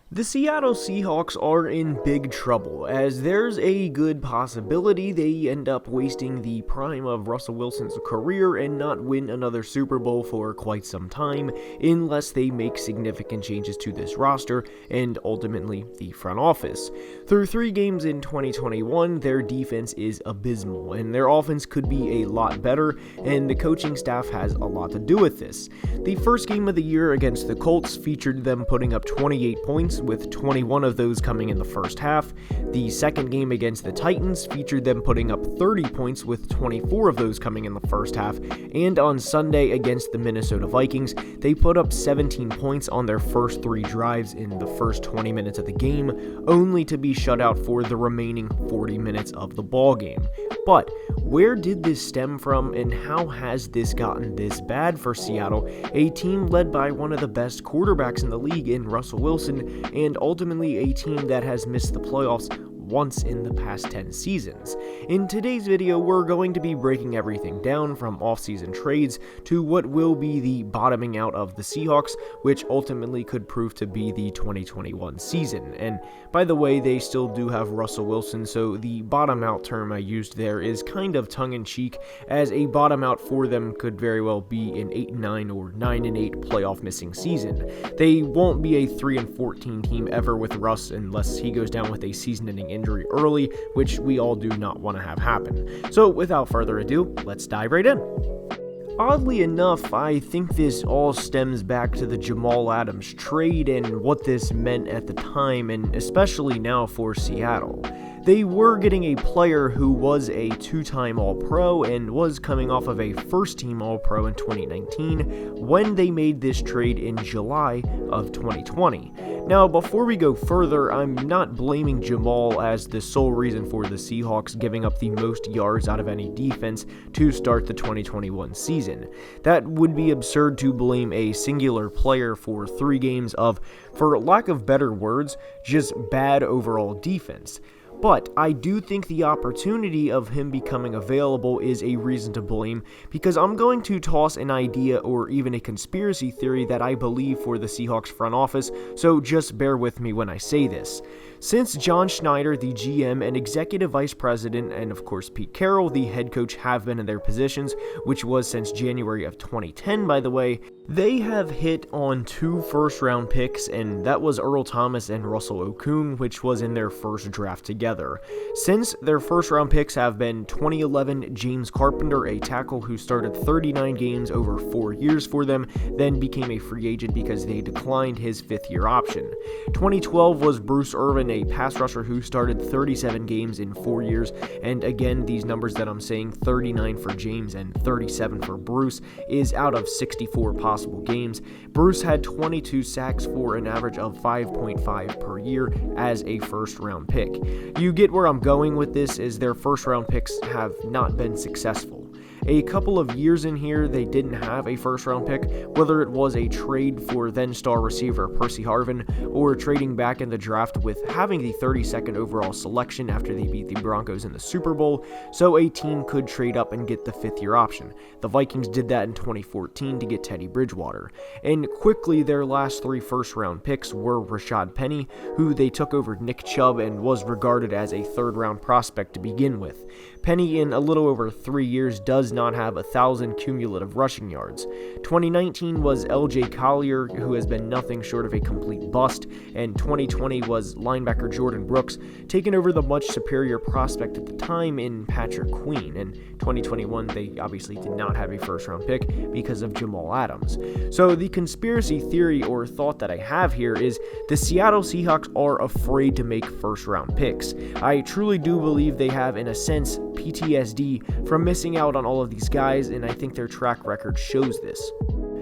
The Seattle Seahawks are in big trouble, as there's a good possibility they end up wasting the prime of Russell Wilson's career and not win another Super Bowl for quite some time, unless they make significant changes to this roster and ultimately the front office. Through 3 games in 2021, their defense is abysmal, and their offense could be a lot better, and the coaching staff has a lot to do with this. The first game of the year against the Colts featured them putting up 28 points, with 21 of those coming in the first half. The second game against the Titans featured them putting up 30 points, with 24 of those coming in the first half. And on Sunday against the Minnesota Vikings, they put up 17 points on their first 3 drives in the first 20 minutes of the game, only to be shut out for the remaining 40 minutes of the ball game. But where did this stem from, and how has this gotten this bad for Seattle, a team led by one of the best quarterbacks in the league in Russell Wilson, and ultimately a team that has missed the playoffs once in the past 10 seasons? In today's video, we're going to be breaking everything down from offseason trades to what will be the bottoming out of the Seahawks, which ultimately could prove to be the 2021 season. And by the way, they still do have Russell Wilson, so the bottom out term I used there is kind of tongue-in-cheek, as a bottom out for them could very well be an 8-9 or 9-8 playoff missing season. They won't be a 3-14 team ever with Russ unless he goes down with a season-ending injury early, which we all do not want to have happen. So without further ado, let's dive right in. Oddly enough, I think this all stems back to the Jamal Adams trade and what this meant at the time, and especially now for Seattle. They were getting a player who was a 2-time All-Pro and was coming off of a first-team All-Pro in 2019 when they made this trade in July of 2020. Now, before we go further, I'm not blaming Jamal as the sole reason for the Seahawks giving up the most yards out of any defense to start the 2021 season. That would be absurd to blame a singular player for 3 games of, for lack of better words, just bad overall defense. But I do think the opportunity of him becoming available is a reason to blame, because I'm going to toss an idea or even a conspiracy theory that I believe for the Seahawks front office, so just bear with me when I say this. Since John Schneider, the GM and executive vice president, and of course Pete Carroll, the head coach, have been in their positions, which was since January of 2010 by the way, they have hit on 2 first-round picks, and that was Earl Thomas and Russell Okung, which was in their first draft together. Since their first-round picks have been 2011 James Carpenter, a tackle who started 39 games over 4 years for them, then became a free agent because they declined his 5th-year option. 2012 was Bruce Irvin, a pass rusher who started 37 games in 4 years, and again, these numbers that I'm saying, 39 for James and 37 for Bruce, is out of 64 possible games. Bruce had 22 sacks for an average of 5.5 per year as a first-round pick. You get where I'm going with this, is their first-round picks have not been successful. A couple of years in here, they didn't have a first-round pick, whether it was a trade for then-star receiver Percy Harvin, or trading back in the draft with having the 32nd overall selection after they beat the Broncos in the Super Bowl, so a team could trade up and get the 5th-year option. The Vikings did that in 2014 to get Teddy Bridgewater. And quickly, their last 3 first-round picks were Rashad Penny, who they took over Nick Chubb and was regarded as a 3rd-round prospect to begin with. Penny, in a little over 3 years, does not have 1,000 cumulative rushing yards. 2019 was LJ Collier, who has been nothing short of a complete bust, and 2020 was linebacker Jordan Brooks, taking over the much superior prospect at the time in Patrick Queen. And 2021, they obviously did not have a first-round pick because of Jamal Adams. So the conspiracy theory or thought that I have here is the Seattle Seahawks are afraid to make first-round picks. I truly do believe they have, in a sense, PTSD from missing out on all of these guys, and I think their track record shows this.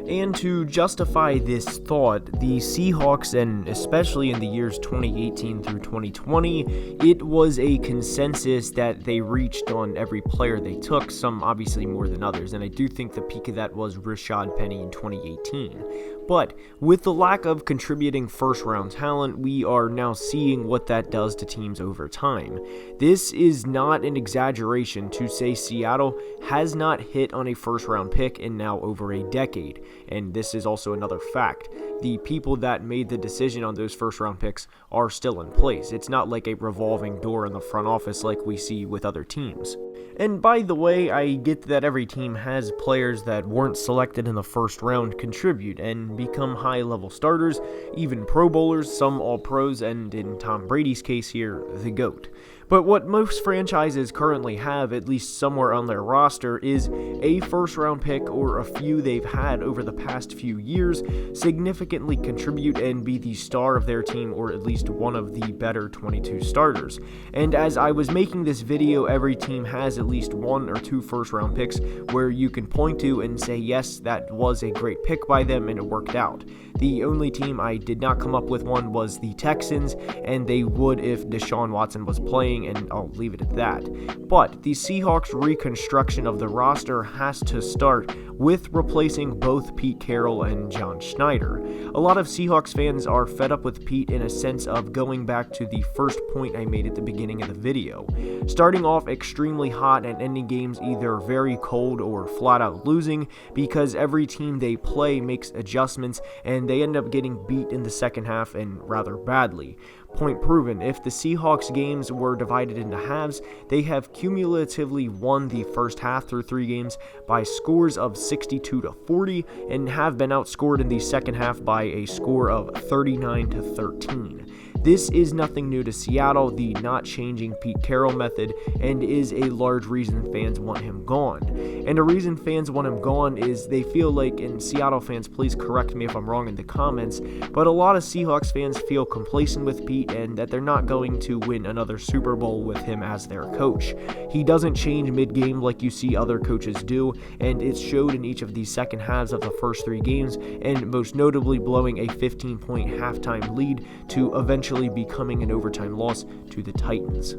And to justify this thought, the Seahawks, and especially in the years 2018 through 2020, it was a consensus that they reached on every player they took, some obviously more than others, and I do think the peak of that was Rashad Penny in 2018. But with the lack of contributing first-round talent, we are now seeing what that does to teams over time. This is not an exaggeration to say Seattle has not hit on a first-round pick in now over a decade, and this is also another fact. the people that made the decision on those first round picks are still in place. It's not like a revolving door in the front office like we see with other teams. And by the way, I get that every team has players that weren't selected in the first round contribute and become high-level starters, even Pro Bowlers, some All-Pros, and in Tom Brady's case here, the GOAT. But what most franchises currently have, at least somewhere on their roster, is a first-round pick or a few they've had over the past few years significantly contribute and be the star of their team, or at least one of the better 22 starters. And as I was making this video, every team has at least one or two first-round picks where you can point to and say, yes, that was a great pick by them and it worked out. The only team I did not come up with one was the Texans, and they would if Deshaun Watson was playing, and I'll leave it at that. But the Seahawks' reconstruction of the roster has to start with replacing both Pete Carroll and John Schneider. A lot of Seahawks fans are fed up with Pete in a sense of going back to the first point I made at the beginning of the video. Starting off extremely hot and ending games either very cold or flat out losing because every team they play makes adjustments and they end up getting beat in the second half and rather badly. Point proven, if the Seahawks games were divided into halves, they have cumulatively won the first half through 3 games by scores of 62-40 and have been outscored in the second half by a score of 39-13. This is nothing new to Seattle, the not changing Pete Carroll method, and is a large reason fans want him gone. And a reason fans want him gone is they feel like, and Seattle fans, please correct me if I'm wrong in the comments, but a lot of Seahawks fans feel complacent with Pete and that they're not going to win another Super Bowl with him as their coach. He doesn't change mid-game like you see other coaches do, and it showed in each of the second halves of the first 3 games, and most notably blowing a 15-point halftime lead to eventually becoming an overtime loss to the Titans.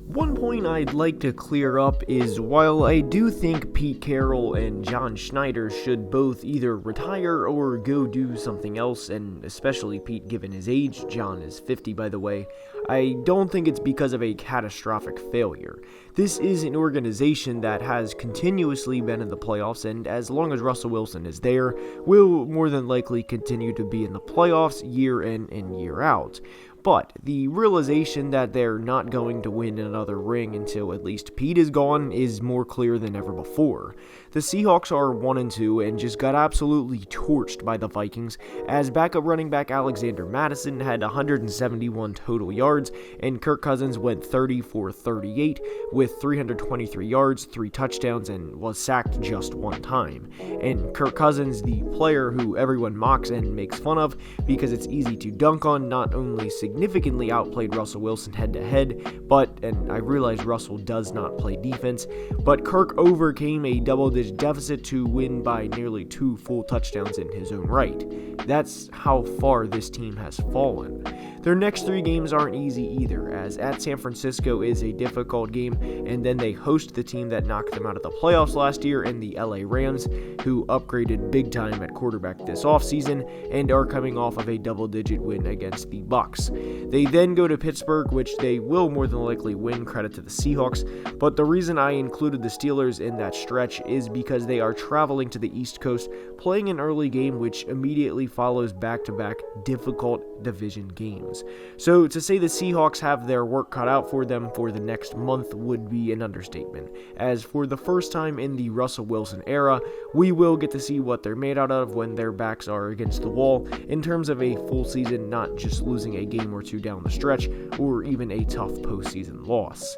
One point I'd like to clear up is while I do think Pete Carroll and John Schneider should both either retire or go do something else, and especially Pete given his age, John is 50 by the way, I don't think it's because of a catastrophic failure. This is an organization that has continuously been in the playoffs, and as long as Russell Wilson is there, will more than likely continue to be in the playoffs year in and year out. But the realization that they're not going to win another ring until at least Pete is gone is more clear than ever before. The Seahawks are 1-2 and just got absolutely torched by the Vikings, as backup running back Alexander Mattison had 171 total yards, and Kirk Cousins went 30 for 38 with 323 yards, 3 touchdowns, and was sacked just 1 time. And Kirk Cousins, the player who everyone mocks and makes fun of because it's easy to dunk on, not only significantly outplayed Russell Wilson head-to-head, but, and I realize Russell does not play defense, but Kirk overcame a double-digit deficit to win by nearly 2 full touchdowns in his own right. That's how far this team has fallen. Their next 3 games aren't easy either, as at San Francisco is a difficult game, and then they host the team that knocked them out of the playoffs last year in the LA Rams, who upgraded big time at quarterback this offseason and are coming off of a double-digit win against the Bucs. They then go to Pittsburgh, which they will more than likely win, credit to the Seahawks, but the reason I included the Steelers in that stretch is because they are traveling to the East Coast, playing an early game which immediately follows back-to-back difficult division games. So to say the Seahawks have their work cut out for them for the next month would be an understatement, as for the first time in the Russell Wilson era, we will get to see what they're made out of when their backs are against the wall in terms of a full season, not just losing a game or 2 down the stretch, or even a tough postseason loss.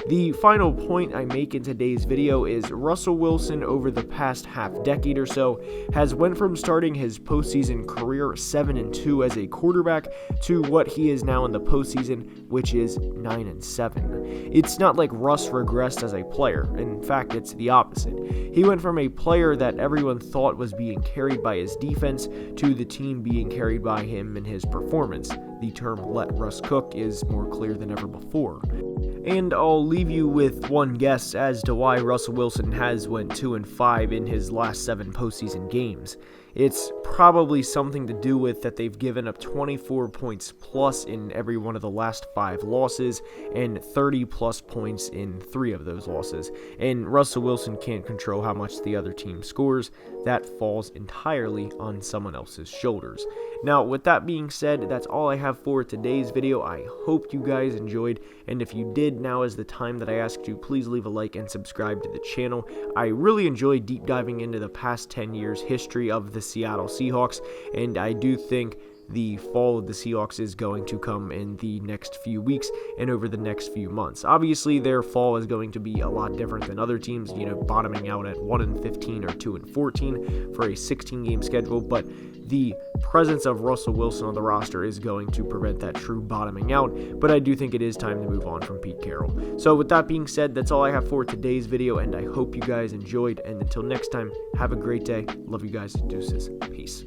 The final point I make in today's video is Russell Wilson over the past half decade or so has went from starting his postseason career 7-2 as a quarterback to what he is now in the postseason, which is 9-7. It's not like Russ regressed as a player. In fact, it's the opposite. He went from a player that everyone thought was being carried by his defense to the team being carried by him and his performance. The term "let Russ cook" is more clear than ever before. And I'll leave you with one guess as to why Russell Wilson has went 2-5 in his last 7 postseason games. it's probably something to do with that they've given up 24 points plus in every one of the last 5 losses and 30 plus points in 3 of those losses. And Russell Wilson can't control how much the other team scores. That falls entirely on someone else's shoulders. Now, with that being said, that's all I have for today's video. I hope you guys enjoyed, and if you did, now is the time that I asked you, please leave a like and subscribe to the channel. I really enjoy deep diving into the past 10 years history of the Seattle Seahawks, and I do think the fall of the Seahawks is going to come in the next few weeks and over the next few months. Obviously, their fall is going to be a lot different than other teams, bottoming out at 1-15 or 2-14 for a 16-game schedule, but the presence of Russell Wilson on the roster is going to prevent that true bottoming out, but I do think it is time to move on from Pete Carroll. So with that being said, that's all I have for today's video, and I hope you guys enjoyed, and until next time, have a great day. Love you guys. Deuces. Peace.